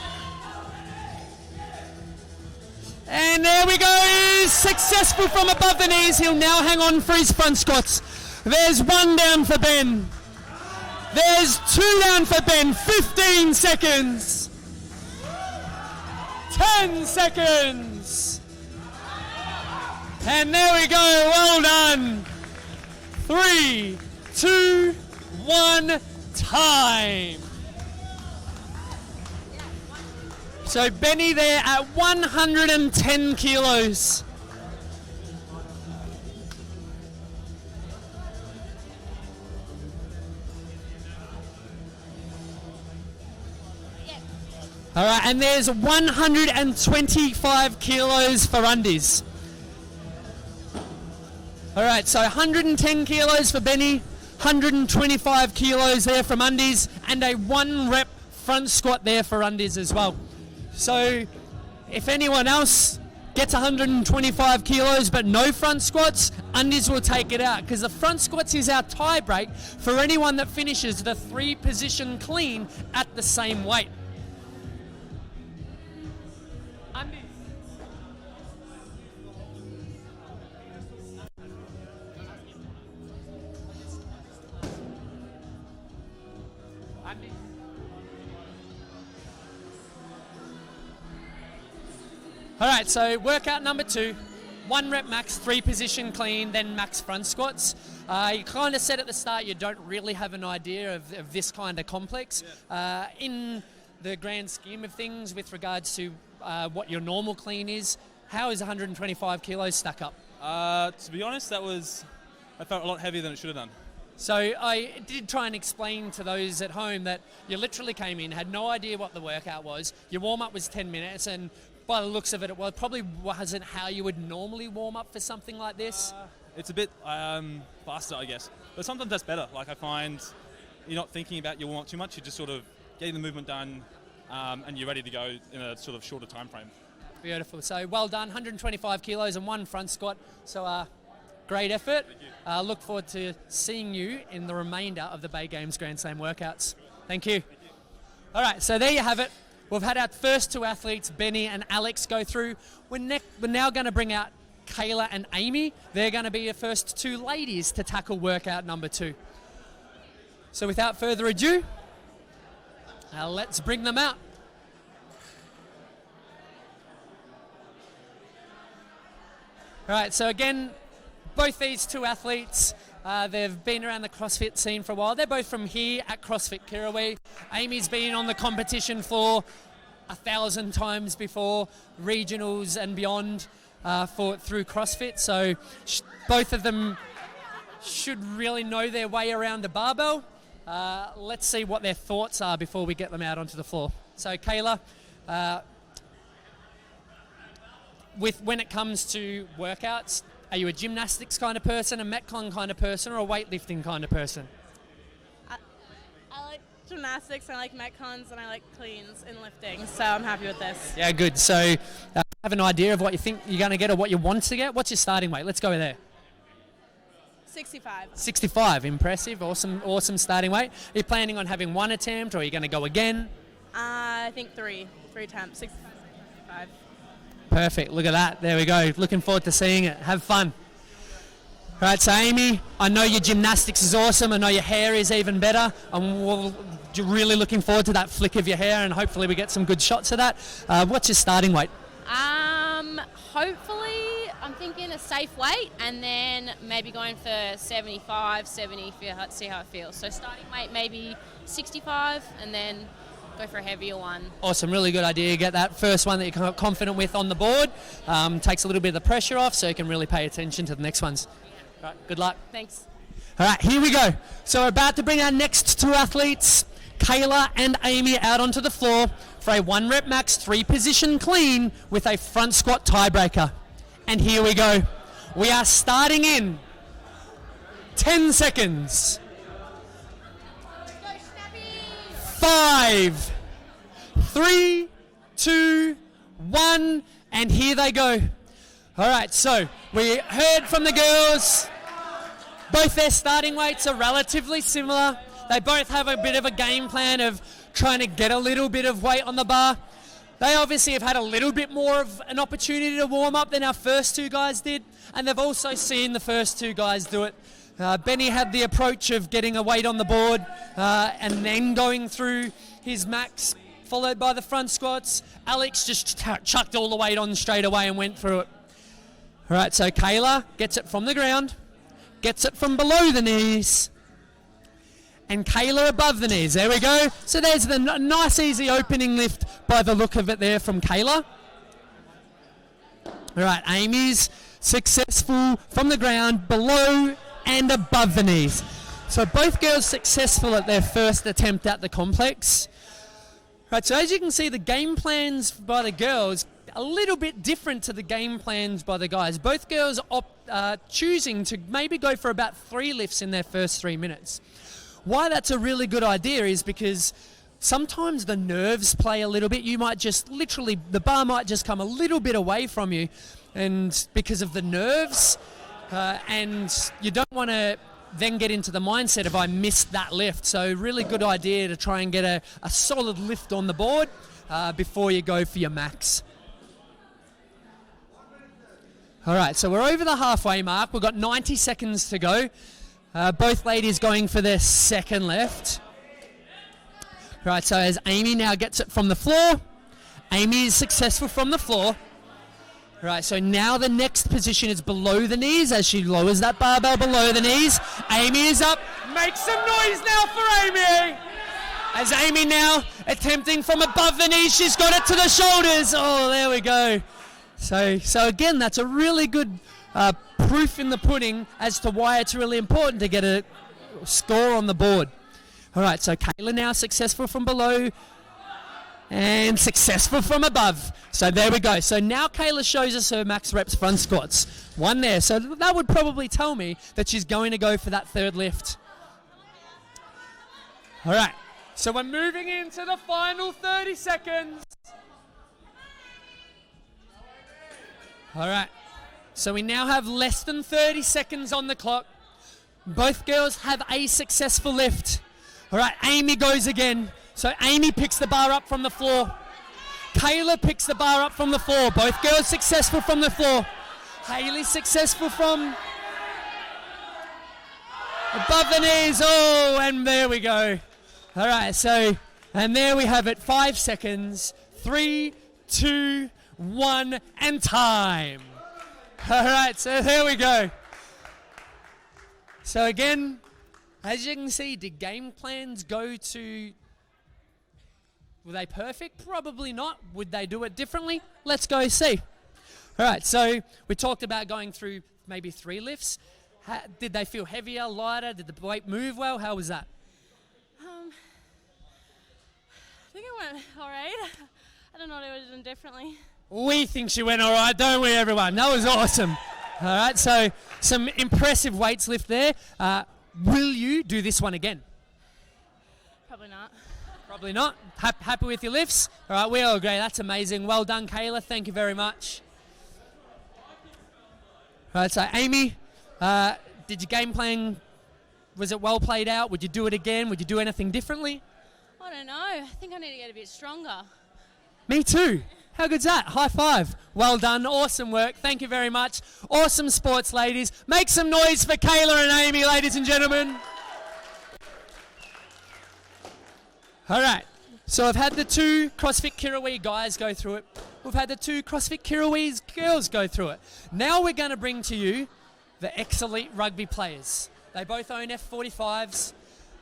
S1: And there we go, he's successful from above the knees. He'll now hang on for his front squats. There's one down for Ben. There's two down for Ben, 15 seconds. 10 seconds. And there we go, well done. 3, 2, 1, time. So Benny there at 110 kilos. All right, and there's 125 kilos for undies. All right, so 110 kilos for Benny, 125 kilos there from undies, and a 1 rep front squat there for undies as well. So if anyone else gets 125 kilos but no front squats, undies will take it out, because the front squats is our tie break for anyone that finishes the 3 position clean at the same weight. Undies. Undies. All right, so workout number 2, 1 rep max, 3 position clean, then max front squats. You kind of said at the start you don't really have an idea of this kind of complex. In the grand scheme of things with regards to what your normal clean is, how is 125 kilos stack up?
S12: To be honest, I felt a lot heavier than it should have done.
S1: So I did try and explain to those at home that you literally came in, had no idea what the workout was. Your warm-up was 10 minutes, and by the looks of it, it probably wasn't how you would normally warm up for something like this.
S12: It's a bit faster, I guess. But sometimes that's better. Like, I find you're not thinking about your warm-up too much. You're just sort of getting the movement done, and you're ready to go in a sort of shorter time frame.
S1: Beautiful. So well done, 125 kilos and 1 front squat. So great effort. Look forward to seeing you in the remainder of the Bay Games Grand Slam workouts. Thank you. All right, so there you have it. We've had our first two athletes, Benny and Alex, go through. We're now going to bring out Kayla and Amy. They're going to be your first two ladies to tackle workout number 2. So without further ado, let's bring them out. All right, so again, both these two athletes, they've been around the CrossFit scene for a while. They're both from here at CrossFit Kirrawee. Amy's been on the competition floor 1,000 times before, regionals and beyond through CrossFit. So both of them should really know their way around a barbell. Let's see what their thoughts are before we get them out onto the floor. So Kayla, when it comes to workouts, are you a gymnastics kind of person, a Metcon kind of person, or a weightlifting kind of person?
S14: I like gymnastics, I like Metcons, and I like cleans and lifting, so I'm happy with this.
S1: Yeah, good. So have an idea of what you think you're going to get or what you want to get? What's your starting weight? Let's go there.
S14: 65.
S1: 65, impressive, awesome starting weight. Are you planning on having one attempt, or are you going to go again?
S14: I think three attempts, 65, 65.
S1: Perfect, look at that, there we go. Looking forward to seeing it, have fun. All right, so Amy, I know your gymnastics is awesome, I know your hair is even better. I'm really looking forward to that flick of your hair, and hopefully we get some good shots of that. What's your starting weight?
S13: Hopefully, I'm thinking a safe weight, and then maybe going for 75, 70, see how it feels. So starting weight maybe 65, and then go for a heavier one.
S1: Awesome, really good idea. Get that first one that you're confident with on the board. Takes a little bit of the pressure off, so you can really pay attention to the next ones. All right, good luck.
S13: Thanks.
S1: All right, here we go. So we're about to bring our next two athletes, Kayla and Amy, out onto the floor for a 1 rep max 3-position clean with a front squat tiebreaker. And here we go. We are starting in 10 seconds. 5, 3, 2, 1, and here they go. All right, so we heard from the girls. Both their starting weights are relatively similar. They both have a bit of a game plan of trying to get a little bit of weight on the bar. They obviously have had a little bit more of an opportunity to warm up than our first two guys did, and they've also seen the first two guys do it. Benny had the approach of getting a weight on the board and then going through his max, followed by the front squats. Alex just chucked all the weight on straight away and went through it. All right, so Kayla gets it from the ground, gets it from below the knees, and Kayla above the knees. There we go. So there's the nice easy opening lift by the look of it there from Kayla. All right, Amy's successful from the ground, below and above the knees. So both girls successful at their first attempt at the complex. Right, so as you can see, the game plans by the girls a little bit different to the game plans by the guys. Both girls choosing to maybe go for about 3 lifts in their first 3 minutes. Why that's a really good idea is because sometimes the nerves play a little bit. You might just literally, the bar might just come a little bit away from you, and because of the nerves, and you don't want to then get into the mindset of I missed that lift. So really good idea to try and get a solid lift on the board before you go for your max. All right, so we're over the halfway mark. We've got 90 seconds to go. Both ladies going for their second lift. Right, so as Amy now gets it from the floor, Amy is successful from the floor. Right, so now the next position is below the knees as she lowers that barbell below the knees. Amy is up. Make some noise now for Amy. As Amy now attempting from above the knees, she's got it to the shoulders. Oh, there we go. So again, that's a really good proof in the pudding as to why it's really important to get a score on the board. All right, so Kayla now successful from below and successful from above. So there we go. So now Kayla shows us her max reps front squats. 1 there. So that would probably tell me that she's going to go for that third lift. All right, so we're moving into the final 30 seconds. All right. So we now have less than 30 seconds on the clock. Both girls have a successful lift. All right, Amy goes again. So Amy picks the bar up from the floor. Kayla picks the bar up from the floor. Both girls successful from the floor. Hayley successful from above the knees. Oh, and there we go. All right, so, and there we have it. 5 seconds. 3, 2, 1, and time. All right, so there we go. So again, as you can see, did game plans go to... Were they perfect? Probably not. Would they do it differently? Let's go see. All right, so we talked about going through maybe 3 lifts. Did they feel heavier, lighter? Did the weight move well? How was that?
S14: I think it went all right. I don't know what I would have done differently.
S1: We think she went all right, don't we, everyone? That was awesome. All right, so some impressive weights lift there. Will you do this one again?
S14: Probably not.
S1: Probably not. Happy with your lifts? All right, we all agree. That's amazing. Well done, Kayla. Thank you very much. All right, so Amy, did your game plan, was it well played out? Would you do it again? Would you do anything differently?
S14: I don't know. I think I need to get a bit stronger.
S1: Me too. How good's that? High five. Well done. Awesome work. Thank you very much. Awesome sports, ladies. Make some noise for Kayla and Amy, ladies and gentlemen. All right. So I've had the 2 CrossFit Kirrawee guys go through it. We've had the 2 CrossFit Kirrawee girls go through it. Now we're going to bring to you the ex-elite rugby players. They both own F45s.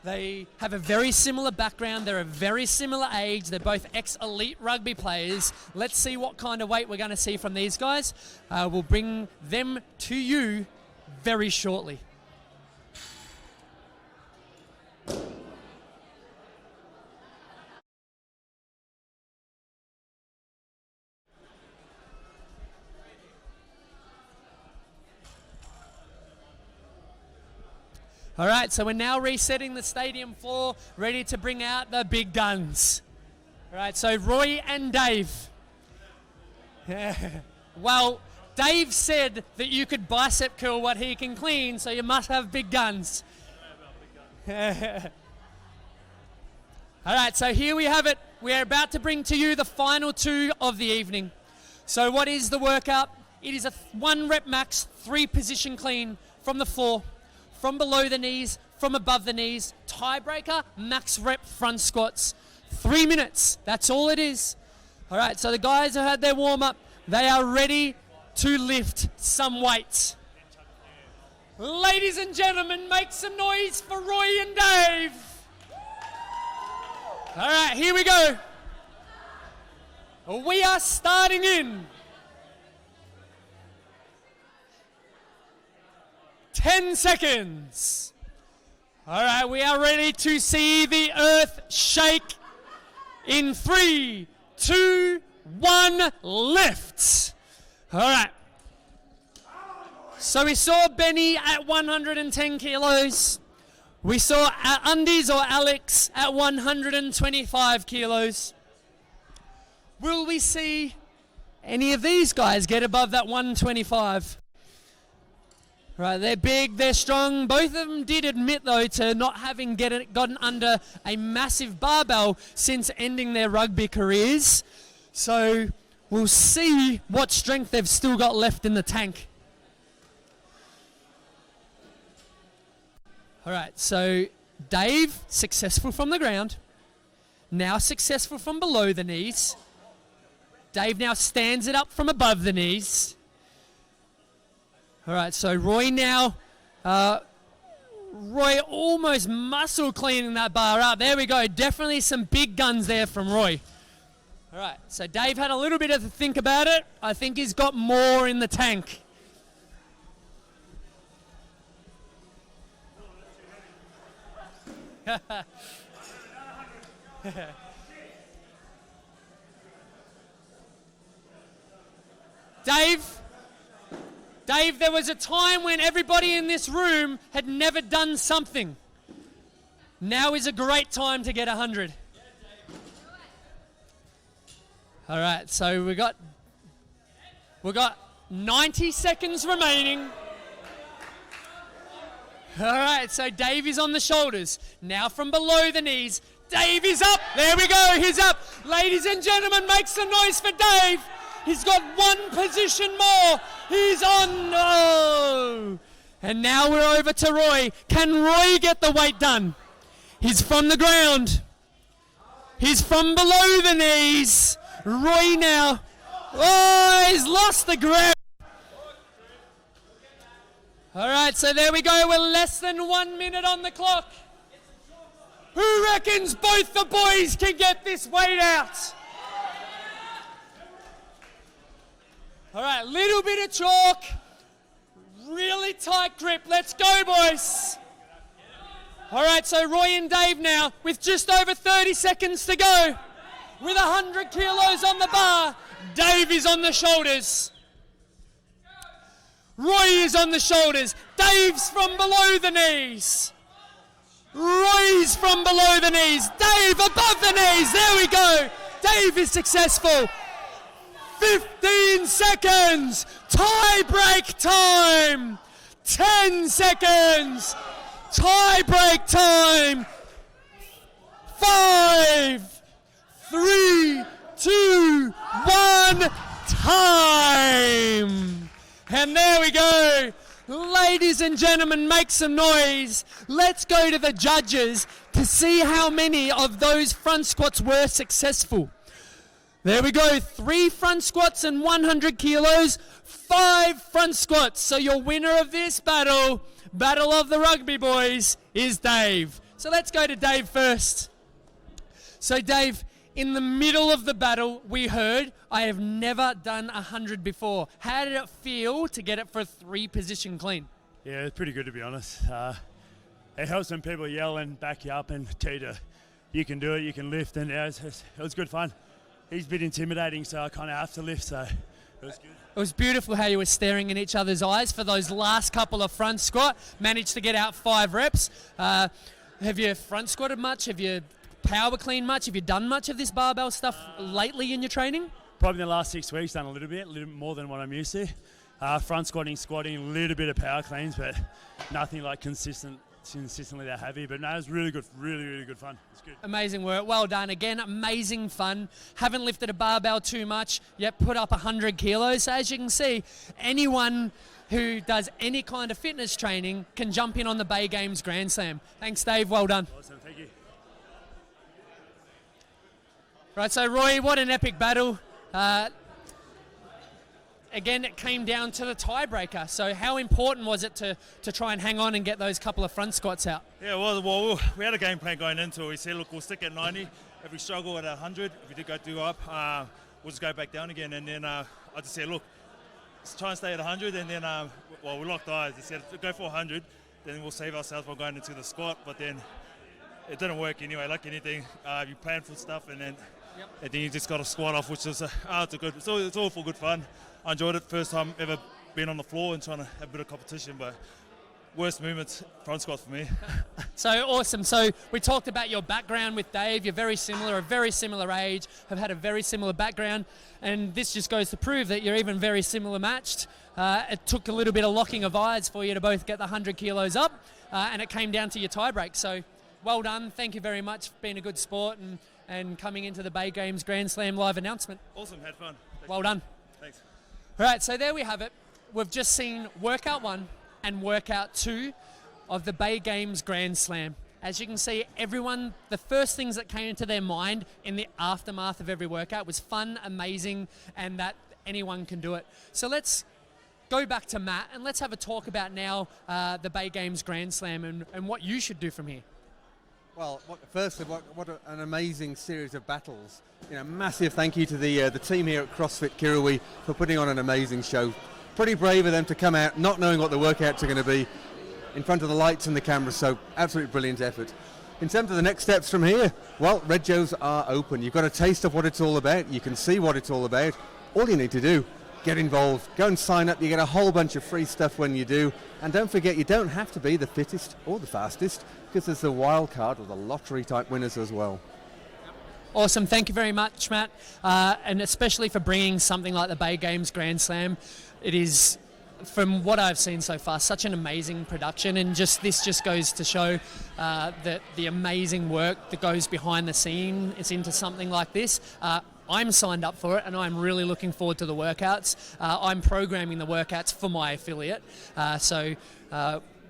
S1: They have a very similar background. They're a very similar age. They're both ex-elite rugby players. Let's see what kind of weight we're going to see from these guys. We'll bring them to you very shortly. All right, so we're now resetting the stadium floor, ready to bring out the big guns. All right, so Roy and Dave. Well, Dave said that you could bicep curl what he can clean, so you must have big guns. All right, so here we have it. We're about to bring to you the final 2 of the evening. So what is the workout? It is a 1 rep max, 3 position clean from the floor. From below the knees, from above the knees, tiebreaker, max rep front squats. 3 minutes, that's all it is. All right, so the guys have had their warm up. They are ready to lift some weights. Ladies and gentlemen, make some noise for Roy and Dave. All right, here we go. We are starting in 10 seconds. All right, we are ready to see the earth shake in 3, 2, 1, lift. All right. So we saw Benny at 110 kilos. We saw Undies or Alex at 125 kilos. Will we see any of these guys get above that 125? Right, they're big, they're strong. Both of them did admit, though, to not having gotten under a massive barbell since ending their rugby careers. So we'll see what strength they've still got left in the tank. All right, so Dave, successful from the ground. Now successful from below the knees. Dave now stands it up from above the knees. All right, so Roy now, Roy almost muscle cleaning that bar up. There we go. Definitely some big guns there from Roy. All right, so Dave had a little bit of a think about it. I think he's got more in the tank. Dave, there was a time when everybody in this room had never done something. Now is a great time to get 100. All right, so we got 90 seconds remaining. All right, so Dave is on the shoulders. Now from below the knees. Dave is up. There we go. He's up. Ladies and gentlemen, make some noise for Dave. He's got one position more. He's on. Oh. And now we're over to Roy. Can Roy get the weight done? He's from the ground. He's from below the knees. Roy now. Oh, he's lost the grip. All right, so there we go. We're less than 1 minute on the clock. Who reckons both the boys can get this weight out? All right, little bit of chalk. Really tight grip. Let's go, boys. All right, so Roy and Dave now with just over 30 seconds to go. With 100 kilos on the bar, Dave is on the shoulders. Roy is on the shoulders. Dave's from below the knees. Roy's from below the knees. Dave above the knees. There we go. Dave is successful. 15 seconds. Tie break time. 10 seconds. Tie break time. 5, 3, 2, 1. Time. And there we go. Ladies and gentlemen, make some noise. Let's go to the judges to see how many of those front squats were successful. There we go. 3 front squats and 100 kilos. 5 front squats. So your winner of this battle of the rugby boys, is Dave. So let's go to Dave first. So Dave, in the middle of the battle, we heard, I have never done 100 before. How did it feel to get it for a 3-position clean?
S10: Yeah, it's pretty good, to be honest. It helps when people yell and back you up and tell you you can do it, you can lift, and yeah, it was good fun. He's a bit intimidating, so I kind of have to lift, so it was good.
S1: It was beautiful how you were staring in each other's eyes for those last couple of front squat. Managed to get out 5 reps. Have you front squatted much? Have you power clean much? Have you done much of this barbell stuff lately in your training?
S10: Probably in the last 6 weeks, done a little bit more than what I'm used to. Front squatting, a little bit of power cleans, but nothing like consistently that heavy. But no, it was really good, really good fun. It's good.
S1: Amazing work, well done. Again, amazing fun. Haven't lifted a barbell too much, yet put up 100 kilos. So as you can see, anyone who does any kind of fitness training can jump in on the Bay Games Grand Slam. Thanks, Dave, well done.
S10: Awesome, thank you.
S1: Right, so Roy, what an epic battle. Again, it came down to the tiebreaker. So how important was it to try and hang on and get those couple of front squats out?
S7: Yeah, well, we had a game plan going into it. We said, look, we'll stick at 90. If we struggle at 100, if we did go up, we'll just go back down again. And then I just said, look, let's try and stay at 100. And then, we locked eyes. They said, go for 100. Then we'll save ourselves by going into the squat. But then it didn't work anyway. Like anything, you plan for stuff and then you just got to squat off, which is it's all for good fun. I enjoyed it. First time ever been on the floor and trying to have a bit of competition, but worst movements, front squat for me.
S1: So awesome. So we talked about your background with Dave. You're very similar, a very similar age, have had a very similar background, and this just goes to prove that you're even very similar matched. It took a little bit of locking of eyes for you to both get the 100 kilos up, and it came down to your tie break. So well done. Thank you very much for being a good sport and coming into the Bay Games Grand Slam live announcement.
S7: Awesome, had fun.
S1: Well done.
S7: Thanks.
S1: All right, so there we have it. We've just seen workout 1 and workout 2 of the Bay Games Grand Slam. As you can see, everyone, the first things that came into their mind in the aftermath of every workout was fun, amazing, and that anyone can do it. So let's go back to Matt and let's have a talk about now the Bay Games Grand Slam and what you should do from here.
S2: Well, firstly, what an amazing series of battles. Massive thank you to the team here at CrossFit Kirrawee for putting on an amazing show. Pretty brave of them to come out not knowing what the workouts are going to be in front of the lights and the cameras, so absolutely brilliant effort. In terms of the next steps from here, well, Red Joe's are open. You've got a taste of what it's all about. You can see what it's all about. All you need to do, get involved, go and sign up. You get a whole bunch of free stuff when you do. And don't forget, you don't have to be the fittest or the fastest, because there's the wild card or the lottery type winners as well.
S1: Awesome, thank you very much, Matt, and especially for bringing something like the Bay Games Grand Slam. It is from what I've seen so far, such an amazing production, and this just goes to show that the amazing work that goes behind the scene is into something like this. I'm signed up for it, and I'm really looking forward to the workouts. I'm programming the workouts for my affiliate, so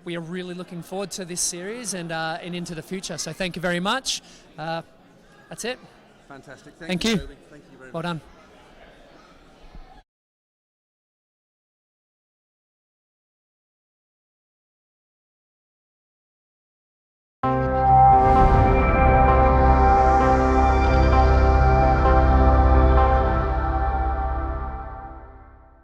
S1: we are really looking forward to this series and into the future. So thank you very much. That's it.
S2: Fantastic.
S1: Thank you.
S2: Toby. Thank you very much.
S1: Well done.